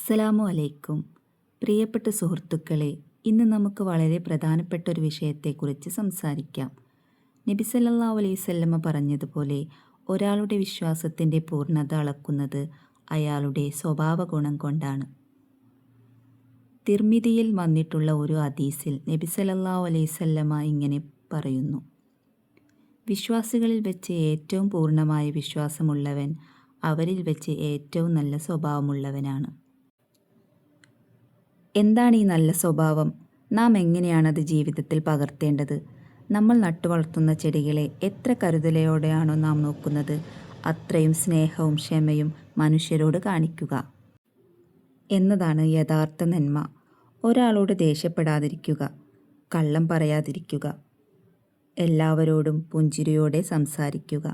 അസ്സലാമു അലൈക്കും. പ്രിയപ്പെട്ട സുഹൃത്തുക്കളെ, ഇന്ന് നമുക്ക് വളരെ പ്രധാനപ്പെട്ട ഒരു വിഷയത്തെക്കുറിച്ച് സംസാരിക്കാം. നബി സല്ലല്ലാഹു അലൈഹി വസല്ലമ പറഞ്ഞതുപോലെ ഒരാളുടെ വിശ്വാസത്തിൻ്റെ പൂർണ്ണത അളക്കുന്നത് അയാളുടെ സ്വഭാവ ഗുണം കൊണ്ടാണ്. തിർമിദിയിൽ വന്നിട്ടുള്ള ഒരു ഹദീസിൽ നബി സല്ലല്ലാഹു അലൈഹി വസല്ലമ ഇങ്ങനെ പറയുന്നു: വിശ്വാസികളിൽ വെച്ച് ഏറ്റവും പൂർണ്ണമായ വിശ്വാസമുള്ളവൻ അവരിൽ വെച്ച് ഏറ്റവും നല്ല സ്വഭാവമുള്ളവനാണ്. എന്താണ് ഈ നല്ല സ്വഭാവം? നാം എങ്ങനെയാണത് ജീവിതത്തിൽ പകർത്തേണ്ടത്? നമ്മൾ നട്ടുവളർത്തുന്ന ചെടികളെ എത്ര കരുതലോടെയാണോ നാം നോക്കുന്നത്, അത്രയും സ്നേഹവും ക്ഷമയും മനുഷ്യരോട് കാണിക്കുക എന്നതാണ് യഥാർത്ഥ നന്മ. ഒരാളോട് ദേഷ്യപ്പെടാതിരിക്കുക, കള്ളം പറയാതിരിക്കുക, എല്ലാവരോടും പുഞ്ചിരിയോടെ സംസാരിക്കുക.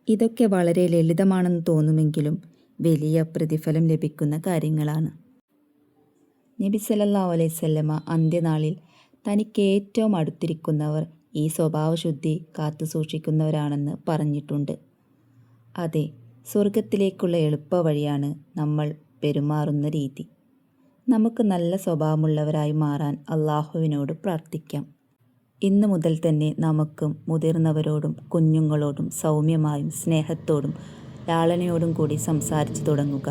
ഇതൊക്കെ വളരെ ലളിതമാണെന്ന് തോന്നുമെങ്കിലും വലിയ പ്രതിഫലം ലഭിക്കുന്ന കാര്യങ്ങളാണ്. നബി സല്ലല്ലാഹു അലൈഹി വസല്ലമ അന്ത്യനാളിൽ തനിക്ക് ഏറ്റവും അടുത്തിരിക്കുന്നവർ ഈ സ്വഭാവശുദ്ധി കാത്തുസൂക്ഷിക്കുന്നവരാണെന്ന് പറഞ്ഞിട്ടുണ്ട്. അതെ, സ്വർഗത്തിലേക്കുള്ള എളുപ്പവഴിയാണ് നമ്മൾ പെരുമാറുന്ന രീതി. നമുക്ക് നല്ല സ്വഭാവമുള്ളവരായി മാറാൻ അള്ളാഹുവിനോട് പ്രാർത്ഥിക്കാം. ഇന്നു മുതൽ തന്നെ നമുക്കും മുതിർന്നവരോടും കുഞ്ഞുങ്ങളോടും സൗമ്യമായും സ്നേഹത്തോടും ലാളനയോടും കൂടി സംസാരിച്ചു തുടങ്ങുക.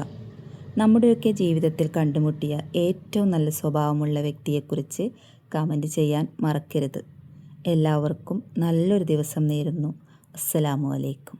നമ്മുടെയൊക്കെ ജീവിതത്തിൽ കണ്ടുമുട്ടിയ ഏറ്റവും നല്ല സ്വഭാവമുള്ള വ്യക്തിയെക്കുറിച്ച് കമൻറ്റ് ചെയ്യാൻ മറക്കരുത്. എല്ലാവർക്കും നല്ലൊരു ദിവസം നേരുന്നു. അസ്സലാമു അലൈക്കും.